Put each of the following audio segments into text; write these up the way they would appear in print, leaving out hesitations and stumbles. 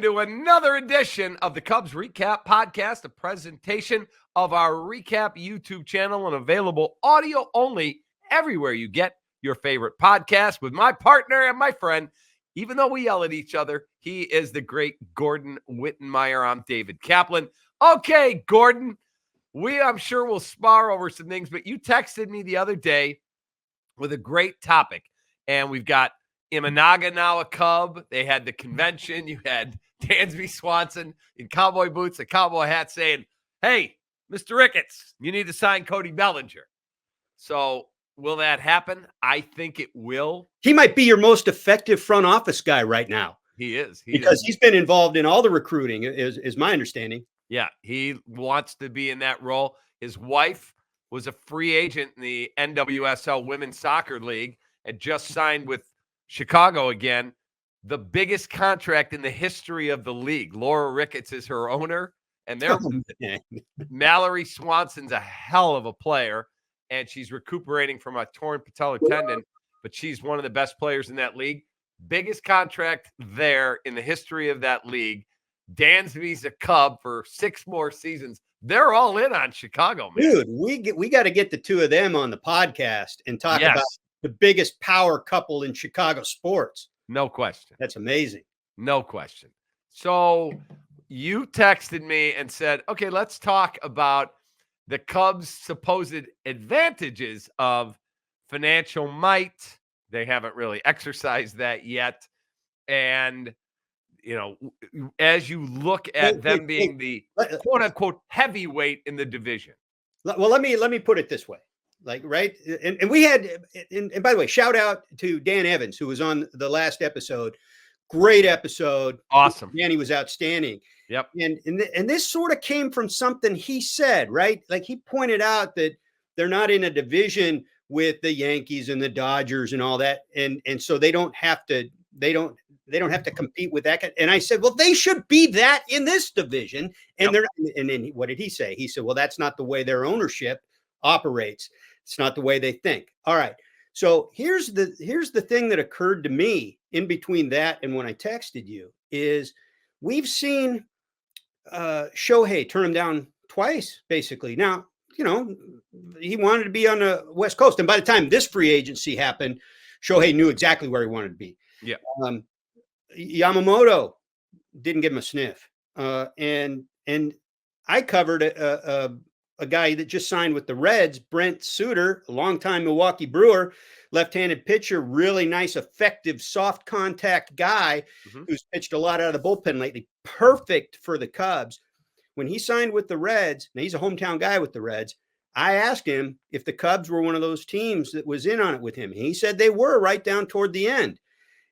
into another edition of the Cubs REKAP Podcast, a presentation of our REKAP YouTube channel and available audio only everywhere you get your favorite podcast with my partner and my friend. Even though we yell at each other, he is the great Gordon Wittenmeyer. I'm David Kaplan. Okay, Gordon, I'm sure we'll spar over some things, but you texted me the other day with a great topic, and we've got Imanaga now a Cub. They had the convention. You had Dansby Swanson in cowboy boots, a cowboy hat saying, hey, Mr. Ricketts, you need to sign Cody Bellinger. So will that happen? I think it will. He might be your most effective front office guy right now. He is. He's been involved in all the recruiting, is my understanding. Yeah, he wants to be in that role. His wife was a free agent in the NWSL Women's Soccer League and just signed with Chicago again, the biggest contract in the history of the league. Laura Ricketts is her owner, and Mallory Swanson's a hell of a player, and she's recuperating from a torn patellar tendon, but she's one of the best players in that league. Biggest contract there in the history of that league. Dansby's a Cub for 6 more seasons. They're all in on Chicago, man. Dude, we got to get the two of them on the podcast and talk about the biggest power couple in Chicago sports. No question. That's amazing. No question. So you texted me and said, okay, let's talk about the Cubs' supposed advantages of financial might. They haven't really exercised that yet. And, you know, as you look at them being the quote unquote heavyweight in the division. Well, let me put it this way. Like, right. And we had, and by the way, shout out to Dan Evans, who was on the last episode. Great episode. Awesome. Danny was outstanding. Yep. And this sort of came from something he said, right? Like he pointed out that they're not in a division with the Yankees and the Dodgers and all that. And so they don't have to compete with that. And I said, well, they should be that in this division. And and then what did he say? He said, well, that's not the way their ownership operates. It's not the way they think. All right. So here's the thing that occurred to me in between that and when I texted you is we've seen Shohei turn him down twice, basically. Now, you know, he wanted to be on the West Coast. And by the time this free agency happened, Shohei knew exactly where he wanted to be. Yeah. Yamamoto didn't give him a sniff. And I covered a guy that just signed with the Reds, Brent Suter, a longtime Milwaukee Brewer, left-handed pitcher, really nice, effective, soft contact guy who's pitched a lot out of the bullpen lately. Perfect for the Cubs. When he signed with the Reds, now he's a hometown guy with the Reds, I asked him if the Cubs were one of those teams that was in on it with him. He said they were right down toward the end.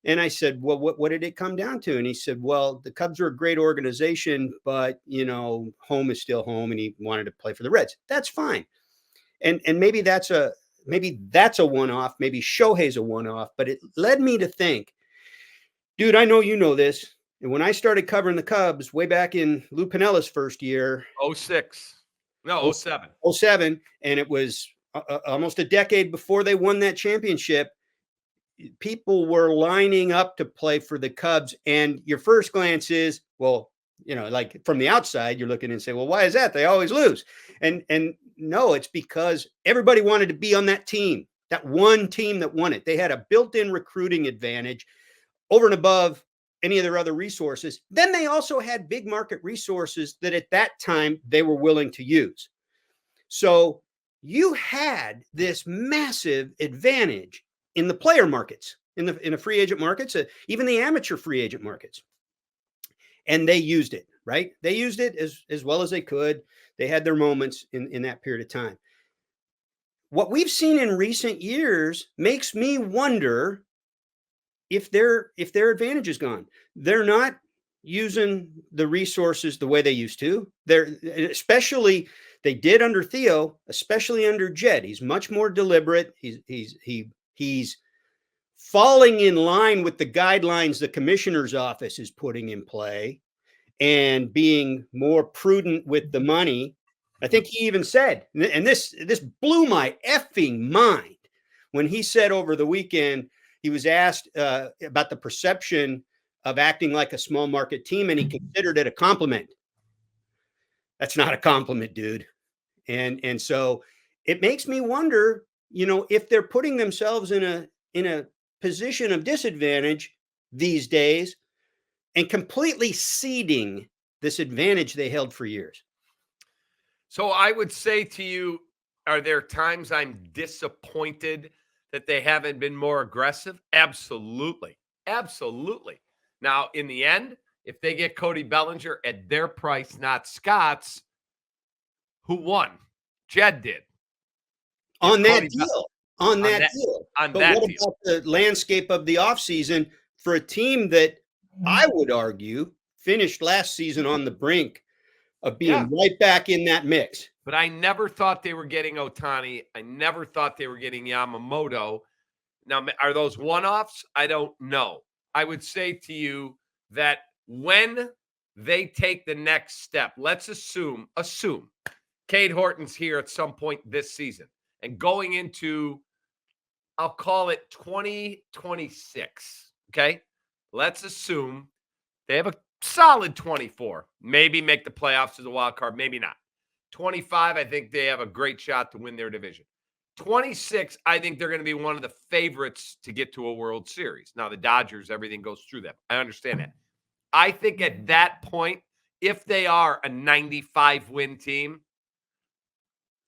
And I said, well, what did it come down to? And he said, well, the Cubs are a great organization, but, you know, home is still home, and he wanted to play for the Reds. That's fine. And maybe that's a one-off. Maybe Shohei's a one-off. But it led me to think, dude, I know you know this. And when I started covering the Cubs way back in Lou Pinella's first year. 07. 07. And it was almost a decade before they won that championship. People were lining up to play for the Cubs. And your first glance is, well, you know, like from the outside, you're looking and say, well, why is that? They always lose. And no, it's because everybody wanted to be on that team, that one team that won it. They had a built-in recruiting advantage over and above any of their other resources. Then they also had big market resources that at that time they were willing to use. So you had this massive advantage in the player markets, in the free agent markets, even the amateur free agent markets. And they used it, right? They used it as well as they could. They had their moments in that period of time. What we've seen in recent years makes me wonder if their advantage is gone. They're not using the resources the way they used to. Especially they did under Theo, especially under Jed. He's much more deliberate. He's falling in line with the guidelines the commissioner's office is putting in play and being more prudent with the money. I think he even said, and this blew my effing mind when he said over the weekend, he was asked about the perception of acting like a small market team, and he considered it a compliment. That's not a compliment, dude. And so it makes me wonder, if they're putting themselves in a position of disadvantage these days and completely ceding this advantage they held for years. So I would say to you, are there times I'm disappointed that they haven't been more aggressive? Absolutely. Absolutely. Now, in the end, if they get Cody Bellinger at their price, not Scott's, who won? Jed did. On that deal. On that deal. But what about the landscape of the offseason for a team that I would argue finished last season on the brink of being right back in that mix? But I never thought they were getting Ohtani. I never thought they were getting Yamamoto. Now, are those one-offs? I don't know. I would say to you that when they take the next step, let's assume Cade Horton's here at some point this season and going into, I'll call it 2026. Okay. Let's assume they have a solid 24, maybe make the playoffs as a wild card, maybe not. 25, I think they have a great shot to win their division. 26, I think they're going to be one of the favorites to get to a World Series. Now, the Dodgers, everything goes through them. I understand that. I think at that point, if they are a 95-win team,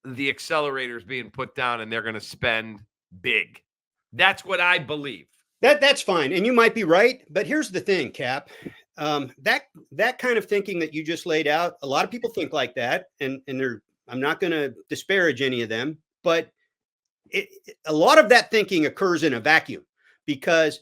the accelerator is being put down and they're going to spend big. That's what I believe. That's fine. And you might be right. But here's the thing, Cap. That kind of thinking that you just laid out, a lot of people think like that. And I'm not going to disparage any of them. But a lot of that thinking occurs in a vacuum because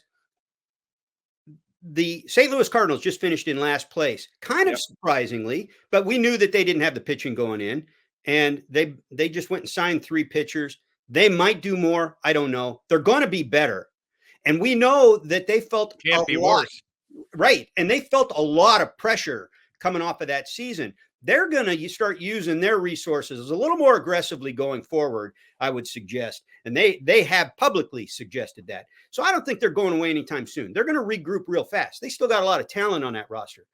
the St. Louis Cardinals just finished in last place, kind of surprisingly, but we knew that they didn't have the pitching going in, and they just went and signed 3 pitchers. They might do more. I don't know. They're going to be better. And we know that they felt can't be worse. Right. And they felt a lot of pressure coming off of that season. They're going to start using their resources a little more aggressively going forward, I would suggest. And they have publicly suggested that. So I don't think they're going away anytime soon. They're going to regroup real fast. They still got a lot of talent on that roster.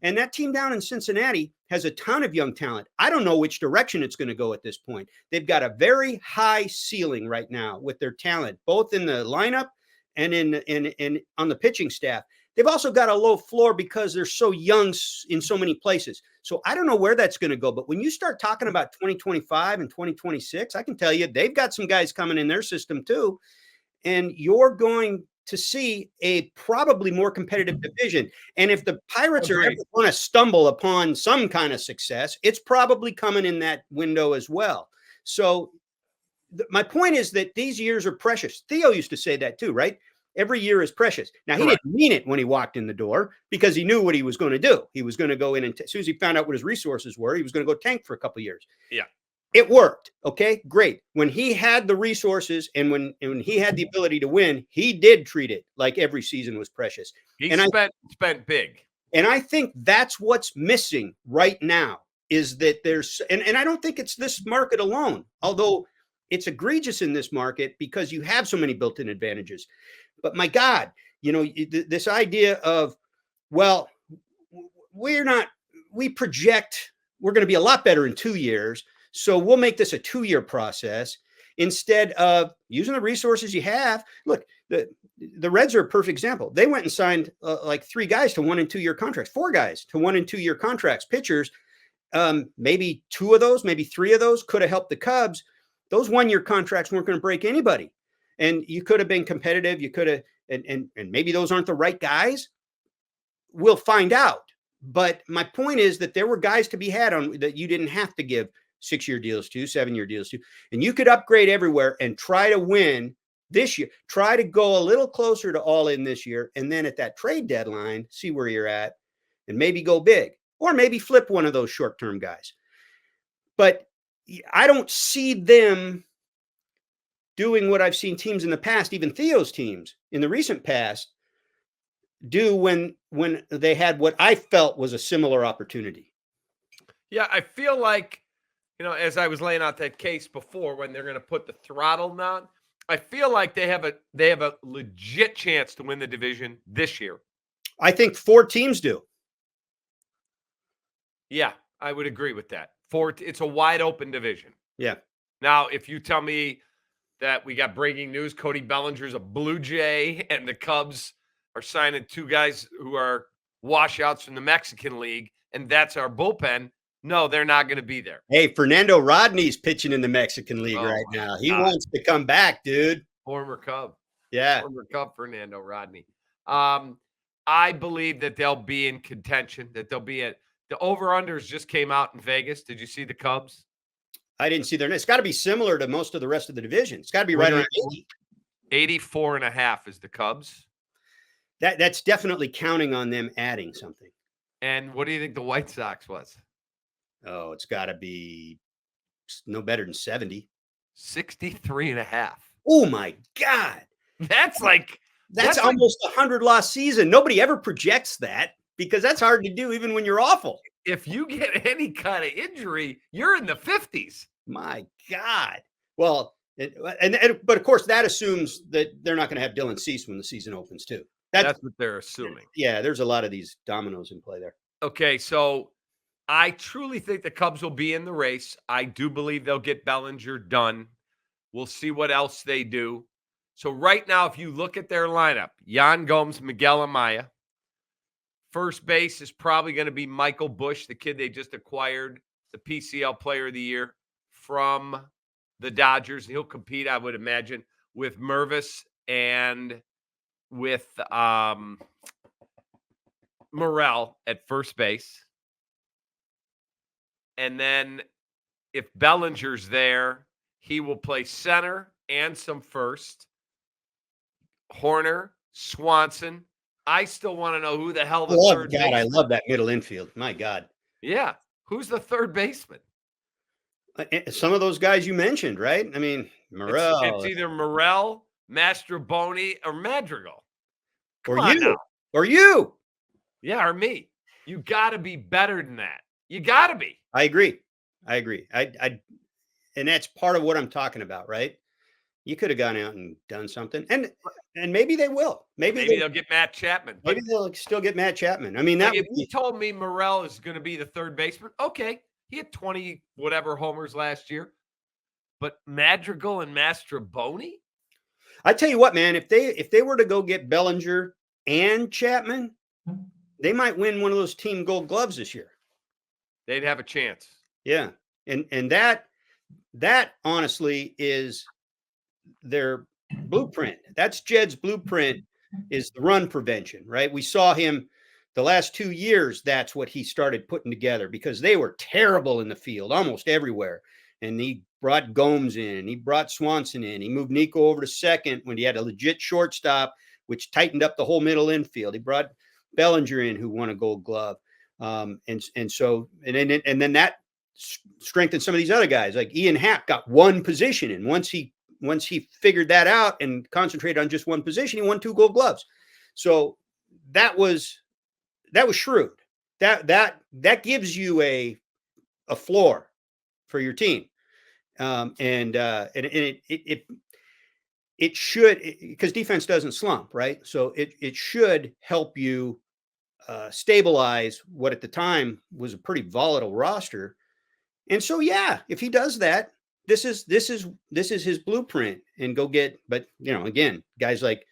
And that team down in Cincinnati has a ton of young talent. I don't know which direction it's going to go at this point. They've got a very high ceiling right now with their talent, both in the lineup and in on the pitching staff. They've also got a low floor because they're so young in so many places. So I don't know where that's going to go. But when you start talking about 2025 and 2026, I can tell you they've got some guys coming in their system too. And you're going to see a probably more competitive division. And if the Pirates are ever going to stumble upon some kind of success, it's probably coming in that window as well. So my point is that these years are precious. Theo used to say that too, right? Every year is precious. Now, he didn't mean it when he walked in the door because he knew what he was going to do. He was going to go in and as soon as he found out what his resources were, he was going to go tank for a couple of years. Yeah. It worked. Okay, great. When he had the resources and when he had the ability to win, he did treat it like every season was precious. He spent big. And I think that's what's missing right now is that there's, and I don't think it's this market alone, although it's egregious in this market because you have so many built-in advantages. But my God, this idea of, well, we project we're going to be a lot better in 2 years. So we'll make this a 2-year process instead of using the resources you have. Look, the Reds are a perfect example. They went and signed like 3 guys to 1- and 2-year contracts, 4 guys to 1- and 2-year contracts, pitchers. Maybe 2 of those, maybe 3 of those could have helped the Cubs. Those 1-year contracts weren't going to break anybody. And you could have been competitive. You could have, and maybe those aren't the right guys. We'll find out. But my point is that there were guys to be had on that you didn't have to give 6-year deals to, 7-year deals to, and you could upgrade everywhere and try to win this year. Try to go a little closer to all in this year, and then at that trade deadline, see where you're at, and maybe go big, or maybe flip one of those short-term guys. But I don't see them doing what I've seen teams in the past, even Theo's teams in the recent past, do when they had what I felt was a similar opportunity. Yeah, I feel like, as I was laying out that case before, when they're going to put the throttle down, I feel like they have a legit chance to win the division this year. I think 4 teams do. Yeah, I would agree with that. It's a wide open division. Yeah. Now, if you tell me that we got breaking news, Cody Bellinger's a Blue Jay, and the Cubs are signing 2 guys who are washouts from the Mexican League, and that's our bullpen. No, they're not going to be there. Hey, Fernando Rodney's pitching in the Mexican League right now. He wants to come back, dude. Former Cub. Yeah. Former Cub Fernando Rodney. I believe that they'll be in contention, that they'll be at the over-unders just came out in Vegas. Did you see the Cubs? I didn't see their name. It's got to be similar to most of the rest of the division. It's got to be right around 80. 84.5 is the Cubs. That's definitely counting on them adding something. And what do you think the White Sox was? Oh, it's got to be no better than 70. 63.5. Oh, my God. That's almost a 100-loss season. Nobody ever projects that because that's hard to do even when you're awful. If you get any kind of injury, you're in the 50s. My God. Well, but of course, that assumes that they're not going to have Dylan Cease when the season opens, too. That's what they're assuming. Yeah, there's a lot of these dominoes in play there. Okay, so I truly think the Cubs will be in the race. I do believe they'll get Bellinger done. We'll see what else they do. So right now, if you look at their lineup, Yan Gomes, Miguel Amaya. First base is probably going to be Michael Busch, the kid they just acquired, the PCL Player of the Year from the Dodgers. He'll compete, I would imagine, with Mervis and with Morel at first base. And then if Bellinger's there, he will play center and some first. Horner, Swanson. I still want to know who the hell the third baseman. I love that middle infield. My God. Yeah. Who's the third baseman? Some of those guys you mentioned, right? I mean, Morel. It's either Morel, Mastroboni, or Madrigal. Or you. Yeah, or me. You got to be better than that. You got to be. I agree. And that's part of what I'm talking about, right? You could have gone out and done something, and maybe they will. Maybe they'll get Matt Chapman. Maybe they'll still get Matt Chapman. I mean, if you told me Morel is going to be the third baseman, okay, he had 20 whatever homers last year, but Madrigal and Mastroboni. I tell you what, man, if they were to go get Bellinger and Chapman, they might win one of those team Gold Gloves this year. They'd have a chance. Yeah, and that honestly is their blueprint. That's Jed's blueprint, is the run prevention, right? We saw him the last 2 years. That's what he started putting together because they were terrible in the field almost everywhere. And he brought Gomes in, he brought Swanson in, he moved Nico over to second when he had a legit shortstop, which tightened up the whole middle infield. He brought Bellinger in, who won a Gold Glove. And then that strengthened some of these other guys. Like Ian Happ got one position, and once he figured that out and concentrated on just one position, he won 2 Gold Gloves. So that was shrewd. That gives you a floor for your team, and it should, because defense doesn't slump, right? So it should help you stabilize what at the time was a pretty volatile roster. And so, yeah, if he does that, this is his blueprint, and go get, but again, guys like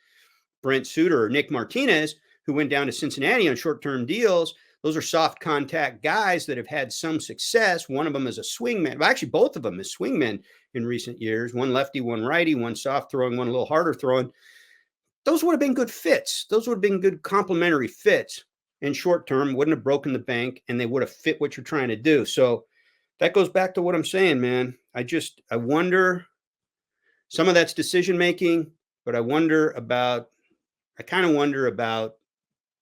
Brent Suter or Nick Martinez, who went down to Cincinnati on short-term deals. Those are soft contact guys that have had some success. One of them is a swingman. Well, actually, both of them is swingmen in recent years. One lefty, one righty, one soft throwing, one a little harder throwing. Those would have been good fits. Those would have been good complementary fits in short term, wouldn't have broken the bank, and they would have fit what you're trying to do. So that goes back to what I'm saying, man. I wonder, some of that's decision making, but I kind of wonder about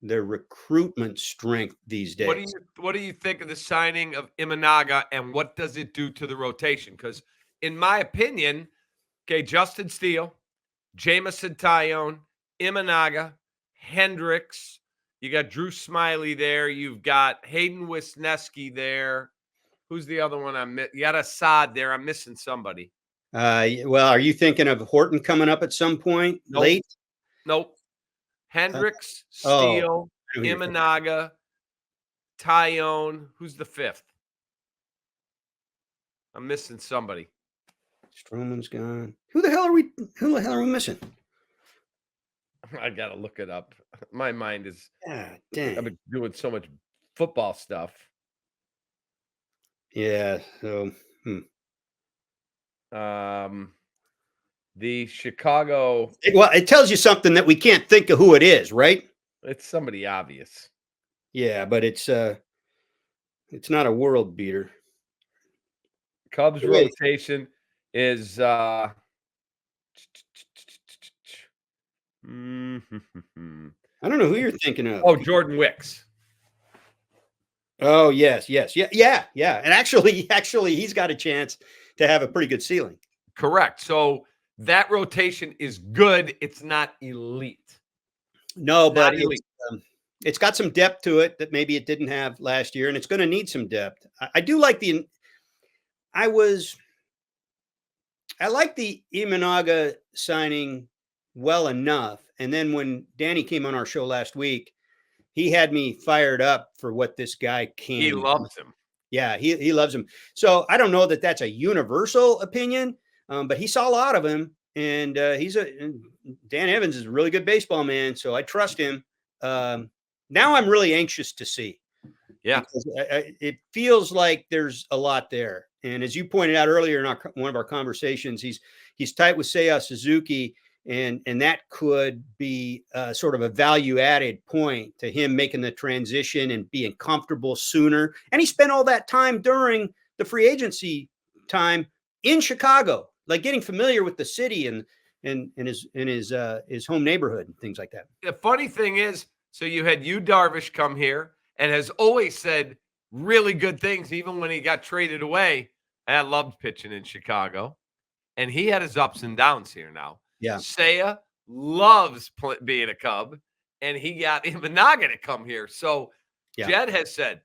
their recruitment strength these days. What do you think of the signing of Imanaga, and what does it do to the rotation? Because in my opinion, okay, Justin Steele, Jamison Tyone, Imanaga, Hendricks, you got Drew Smiley there, you've got Hayden Wisniewski there. Who's the other one? You got Assad there. I'm missing somebody. Well, are you thinking of Horton coming up at some point? Nope. Late? Nope. Hendricks, Steele. Imanaga, Tyone. Who's the fifth? I'm missing somebody. Stroman's gone. Who the hell are we missing? I gotta look it up. My mind is. God I've dang. been doing so much football stuff. Yeah. So. The Chicago. Well, it tells you something that we can't think of who it is, right? It's somebody obvious. Yeah, but it's not a world beater. Cubs rotation is I don't know who you're thinking of. Oh, Jordan Wicks. Oh, yes. Yeah. And actually he's got a chance to have a pretty good ceiling. Correct. So that rotation is good. It's not elite. No, but it's got some depth to it that maybe it didn't have last year, and it's going to need some depth. I do like I like the Imanaga signing well enough. And then when Danny came on our show last week, he had me fired up for what this guy can. He loves him. Yeah, he loves him. So I don't know that that's a universal opinion, but he saw a lot of him, and Dan Evans is a really good baseball man, so I trust him. Now I'm really anxious to see. Yeah, it feels like there's a lot there, and as you pointed out earlier in one of our conversations, he's tight with Seiya Suzuki. And that could be sort of a value-added point to him making the transition and being comfortable sooner. And he spent all that time during the free agency time in Chicago, like getting familiar with the city and his home neighborhood and things like that. The funny thing is, so you had Darvish come here and has always said really good things, even when he got traded away. I loved pitching in Chicago, and he had his ups and downs here now. Yeah. Seiya loves being a Cub, and he got Imanaga to come here. So Jed has said,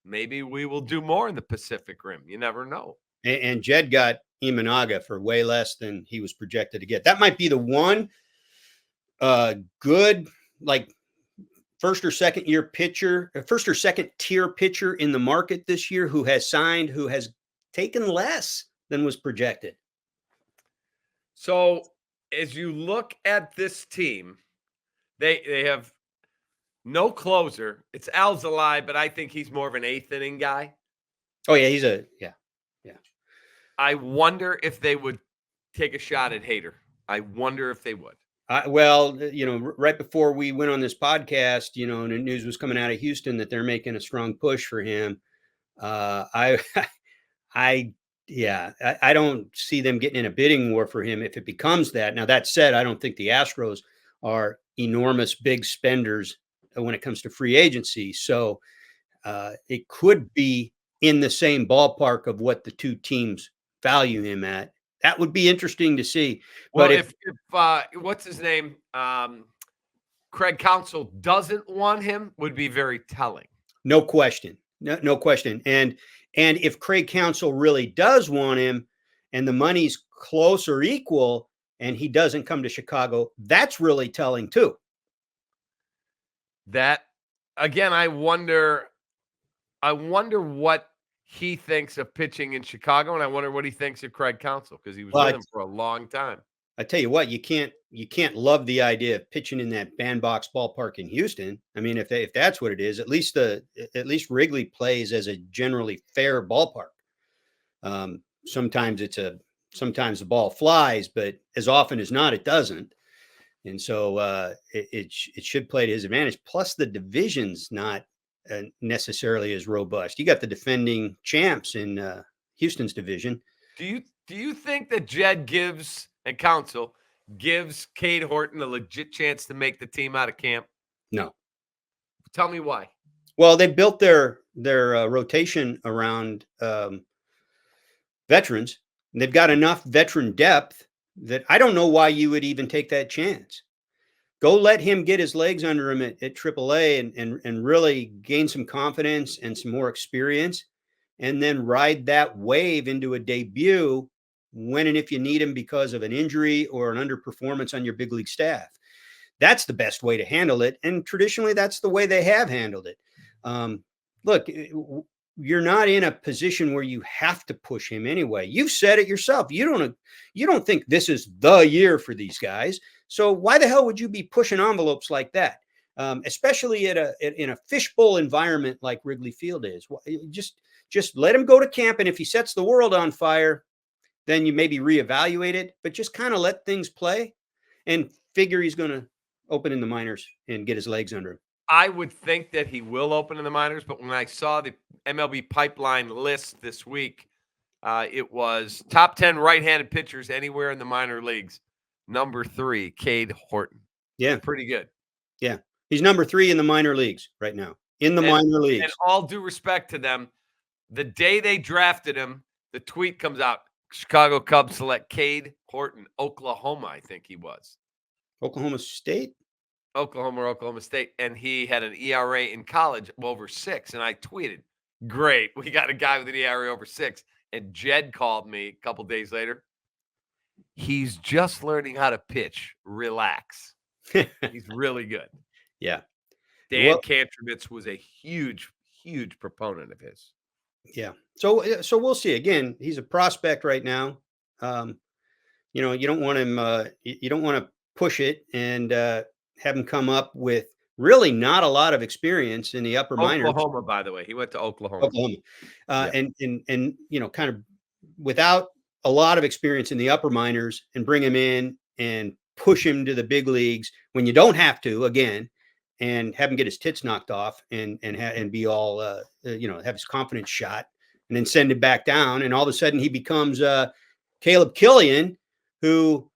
maybe we will do more in the Pacific Rim. You never know. And Jed got Imanaga for way less than he was projected to get. That might be the one good, like first or second tier pitcher in the market this year who has taken less than was projected. So as you look at this team, they have no closer. It's Alzolay, but I think he's more of an eighth inning guy. Oh, yeah, yeah. I wonder if they would take a shot at Hader. I wonder if they would. Well, right before we went on this podcast, and the news was coming out of Houston that they're making a strong push for him. I don't see them getting in a bidding war for him if it becomes that. Now, that said, I don't think the Astros are enormous big spenders when it comes to free agency. So it could be in the same ballpark of what the two teams value him at. That would be interesting to see. Well, but if what's his name? Craig Counsell doesn't want him would be very telling. No question. No question. And if Craig Counsell really does want him and the money's close or equal and he doesn't come to Chicago, that's really telling too. That, again, I wonder what he thinks of pitching in Chicago, and I wonder what he thinks of Craig Counsell because he was with him for a long time. I tell you what, you can't love the idea of pitching in that bandbox ballpark in Houston. I mean, if that's what it is, at least Wrigley plays as a generally fair ballpark. Sometimes the ball flies, but as often as not, it doesn't. And so it should play to his advantage. Plus, the division's not necessarily as robust. You got the defending champs in Houston's division. Do you think that Jed and Counsell gives Cade Horton a legit chance to make the team out of camp? No. Tell me why. Well, they built their rotation around veterans. And they've got enough veteran depth that I don't know why you would even take that chance. Go let him get his legs under him at AAA and really gain some confidence and some more experience, and then ride that wave into a debut when and if you need him because of an injury or an underperformance on your big league staff. that's the best way to handle it. And traditionally, that's the way they have handled it. Look, you're not in a position where you have to push him anyway. You've said it yourself. You don't think this is the year for these guys. So why the hell would you be pushing envelopes like that? Especially in a fishbowl environment like Wrigley Field is. Just let him go to camp, and if he sets the world on fire, then you maybe reevaluate it. But just kind of let things play, and figure he's going to open in the minors and get his legs under him. I would think that he will open in the minors, but when I saw the MLB pipeline list this week, it was top 10 right-handed pitchers anywhere in the minor leagues. Number 3, Cade Horton. Yeah, pretty good. Yeah, he's number 3 in the minor leagues right now. Minor leagues. And all due respect to them, the day they drafted him, the tweet comes out: Chicago Cubs select Cade Horton, Oklahoma. I think he was Oklahoma State. Oklahoma State, and he had an ERA in college of over 6. And I tweeted, "Great, we got a guy with an ERA over 6." And Jed called me a couple days later. He's just learning how to pitch. Relax. He's really good. Yeah. Dan Kantrovitz was a huge proponent of his. Yeah. So we'll see. Again, he's a prospect right now. You don't want him. You don't want to push it and have him come up with really not a lot of experience in the upper minors. Oklahoma, by the way, he went to Oklahoma. And kind of without a lot of experience in the upper minors, and bring him in and push him to the big leagues when you don't have to, again, and have him get his tits knocked off and be all have his confidence shot, and then send him back down, and all of a sudden he becomes Caleb Killian, who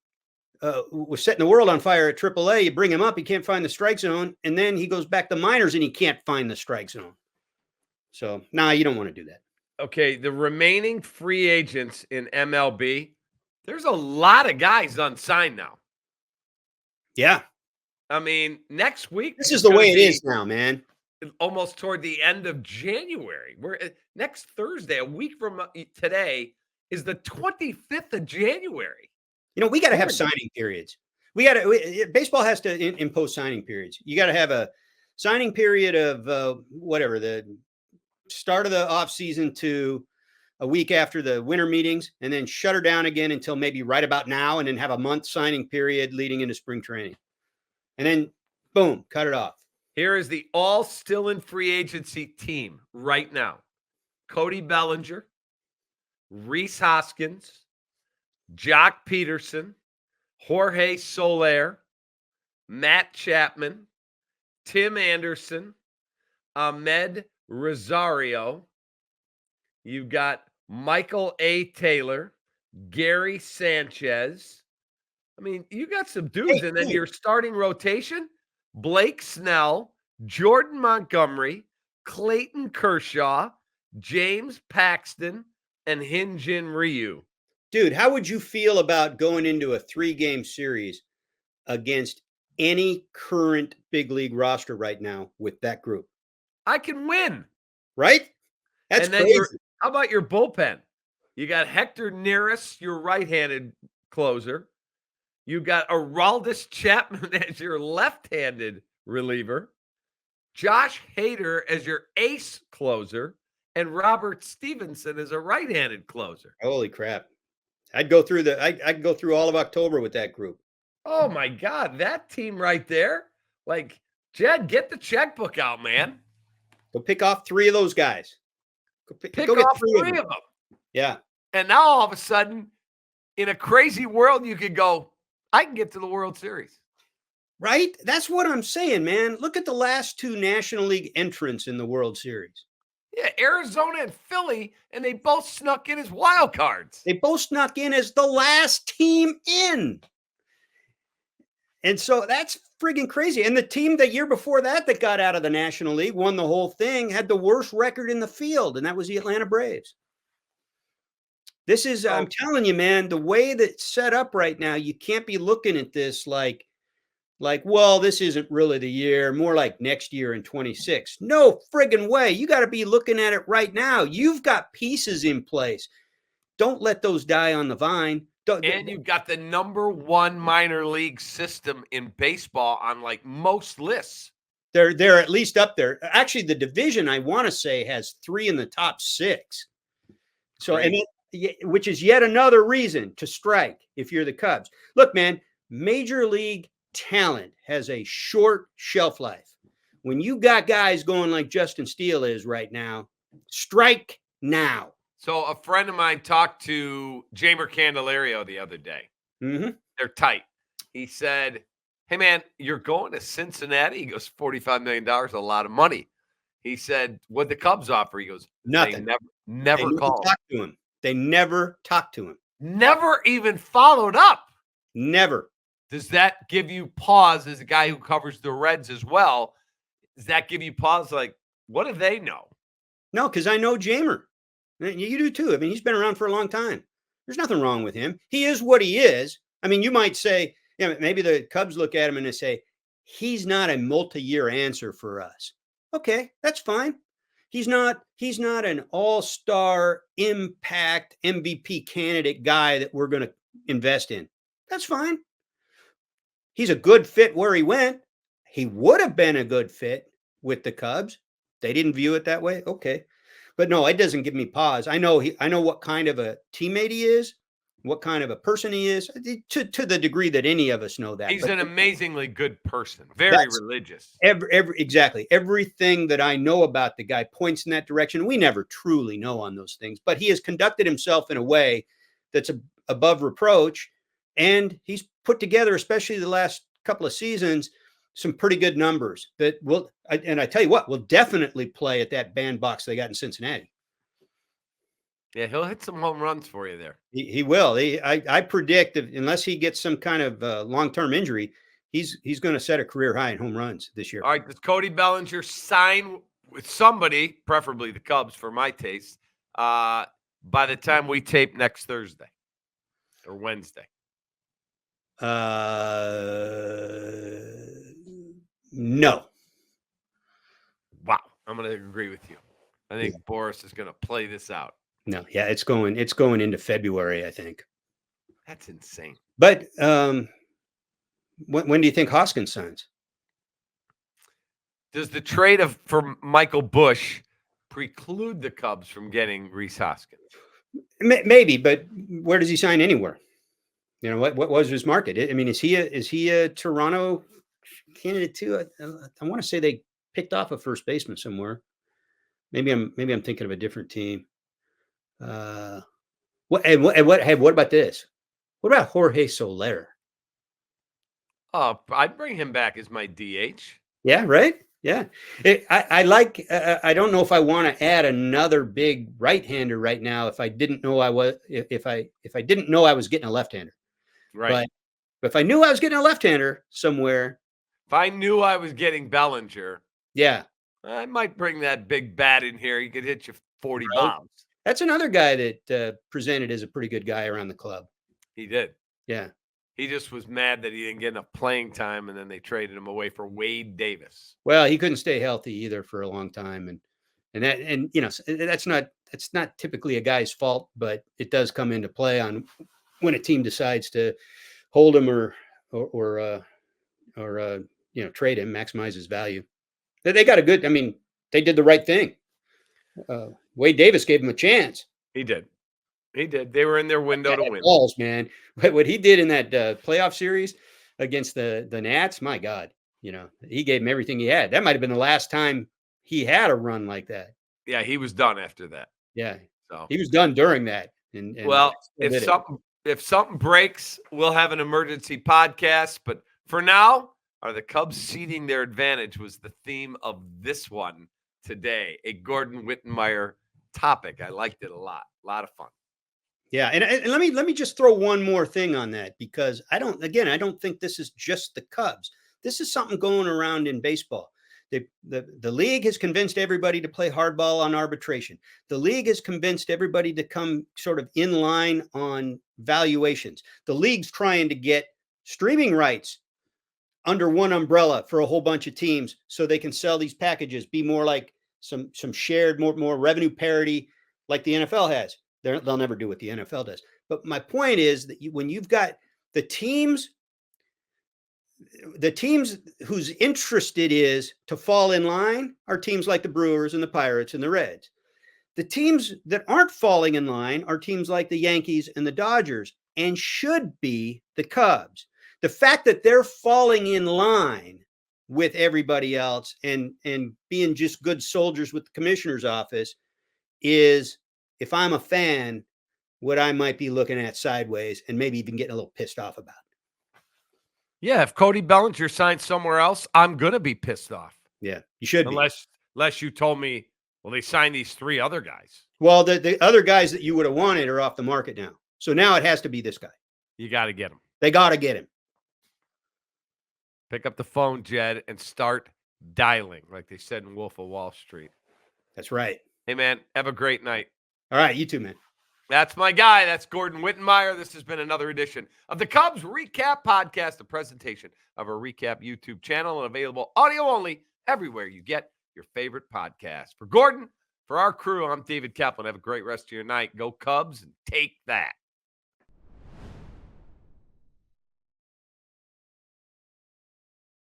was setting the world on fire at AAA. You bring him up, he can't find the strike zone, and then he goes back to minors and he can't find the strike zone. So, you don't want to do that. Okay, the remaining free agents in MLB, there's a lot of guys unsigned now. Yeah. I mean, next week. This is the way it is now, man. Almost toward the end of January. Next Thursday, a week from today, is the 25th of January. We got to have signing periods. Baseball has to impose signing periods. You got to have a signing period of the start of the offseason to a week after the winter meetings, and then shut her down again until maybe right about now, and then have a month signing period leading into spring training. And then, boom, cut it off. Here is the all still in free agency team right now: Cody Bellinger, Rhys Hoskins, Jock Peterson, Jorge Soler, Matt Chapman, Tim Anderson, Ahmed Rosario. You've got Michael A. Taylor, Gary Sanchez. I mean, you got some dudes, and then your starting rotation: Blake Snell, Jordan Montgomery, Clayton Kershaw, James Paxton, and Hyun-Jin Ryu. Dude, how would you feel about going into a 3-game series against any current big league roster right now with that group? I can win. Right? That's crazy. How about your bullpen? You got Hector Neris, your right-handed closer. You got Aroldis Chapman as your left-handed reliever, Josh Hader as your ace closer, and Robert Stevenson as a right-handed closer. Holy crap. I'd go through all of October with that group. Oh my God, that team right there. Like, Jed, get the checkbook out, man. Go pick off 3 of those guys. Go get off 3 of them. Yeah. And now all of a sudden, in a crazy world, you could go, I can get to the World Series. Right? That's what I'm saying, man. Look at the last 2 National League entrants in the World Series. Yeah, Arizona and Philly, and they both snuck in as wild cards. They both snuck in as the last team in. And so that's friggin' crazy. And the team the year before that got out of the National League, won the whole thing, had the worst record in the field, and that was the Atlanta Braves. This is, I'm telling you, man, the way that's set up right now, you can't be looking at this like, well, this isn't really the year, more like next year in 26. No friggin' way. You got to be looking at it right now. You've got pieces in place. Don't let those die on the vine. And you've got the #1 minor league system in baseball on like most lists. They're at least up there. Actually, the division, I want to say, has 3 in the top 6. So, which is yet another reason to strike if you're the Cubs. Look, man, major league talent has a short shelf life. When you got guys going like Justin Steele is right now, strike now. So a friend of mine talked to Jamer Candelario the other day. Mm-hmm. They're tight. He said, "Hey, man, you're going to Cincinnati?" He goes, $45 million, a lot of money. He said, "What'd the Cubs offer?" He goes, Nothing. They never called. Talked to him. They never talked to him. Never even followed up. Never. Does that give you pause as a guy who covers the Reds as well? Does that give you pause? Like, what do they know? No, because I know Jamer. You do too. I mean, he's been around for a long time. There's nothing wrong with him. He is what he is. I mean, you might say, maybe the Cubs look at him and they say, he's not a multi-year answer for us. Okay, that's fine. He's not an all-star impact MVP candidate guy that we're going to invest in. That's fine. He's a good fit where he went. He would have been a good fit with the Cubs. They didn't view it that way. Okay. But no, it doesn't give me pause. I know what kind of a teammate he is, what kind of a person he is, to the degree that any of us know that. He's an amazingly good person, very religious. Exactly. Everything that I know about the guy points in that direction. We never truly know on those things, but he has conducted himself in a way that's above reproach. And he's put together, especially the last couple of seasons, some pretty good numbers that will, and I tell you what, will definitely play at that bandbox they got in Cincinnati. Yeah, he'll hit some home runs for you there. He will. I predict that unless he gets some kind of long-term injury, he's going to set a career high in home runs this year. All right, does Cody Bellinger sign with somebody, preferably the Cubs for my taste, by the time we tape next Thursday or Wednesday? No. Wow, I'm going to agree with you. I think Boris is going to play this out. No, yeah, it's going into February, I think. That's insane. But when do you think Hoskins signs? Does the trade for Michael Busch preclude the Cubs from getting Rhys Hoskins? Maybe, but where does he sign anywhere? What was his market? I mean, is he a Toronto candidate too? I want to say they picked off a first baseman somewhere. Maybe I'm thinking of a different team. What about this? What about Jorge Soler? Oh, I'd bring him back as my DH. Yeah, right. Yeah, I like. I don't know if I want to add another big right-hander right now. If I didn't know if I didn't know I was getting a left-hander, right? But if I knew I was getting a left-hander somewhere, if I knew I was getting Bellinger, yeah, I might bring that big bat in here. He could hit you 40 bombs. That's another guy that presented as a pretty good guy around the club. He did. Yeah. He just was mad that he didn't get enough playing time, and then they traded him away for Wade Davis. Well, he couldn't stay healthy either for a long time, and that's not typically a guy's fault, but it does come into play on when a team decides to hold him or trade him, maximize his value. They got they did the right thing. Wade Davis gave him a chance. He did. They were in their window to win. Balls, man. What he did in that playoff series against the Nats, my God, he gave him everything he had. That might have been the last time he had a run like that. Yeah, he was done after that. Yeah, so he was done during that. And well, if something breaks, we'll have an emergency podcast. But for now, are the Cubs ceding their advantage was the theme of this one today. A Gordon Wittenmeyer topic. I liked it a lot. A lot of fun. Yeah, and let me just throw one more thing on that, because I don't think this is just the Cubs. This is something going around in baseball. The league has convinced everybody to play hardball on arbitration. The league has convinced everybody to come sort of in line on valuations. The league's trying to get streaming rights under one umbrella for a whole bunch of teams so they can sell these packages, be more like some shared, more revenue parity like the NFL has. They'll never do what the NFL does. But my point is that when you've got the teams whose interest it is to fall in line are teams like the Brewers and the Pirates and the Reds. The teams that aren't falling in line are teams like the Yankees and the Dodgers, and should be the Cubs. The fact that they're falling in line with everybody else and being just good soldiers with the commissioner's office is, if I'm a fan, what I might be looking at sideways and maybe even getting a little pissed off about. Yeah, if Cody Bellinger signs somewhere else, I'm going to be pissed off. Yeah, you should Unless you told me, well, they signed these 3 other guys. Well, the other guys that you would have wanted are off the market now. So now it has to be this guy. You got to get him. They got to get him. Pick up the phone, Jed, and start dialing, like they said in Wolf of Wall Street. That's right. Hey, man, have a great night. All right, you too, man. That's my guy. That's Gordon Wittenmeyer. This has been another edition of the Cubs Recap Podcast, a presentation of our Recap YouTube channel and available audio only everywhere you get your favorite podcast. For Gordon, for our crew, I'm David Kaplan. Have a great rest of your night. Go Cubs and take that.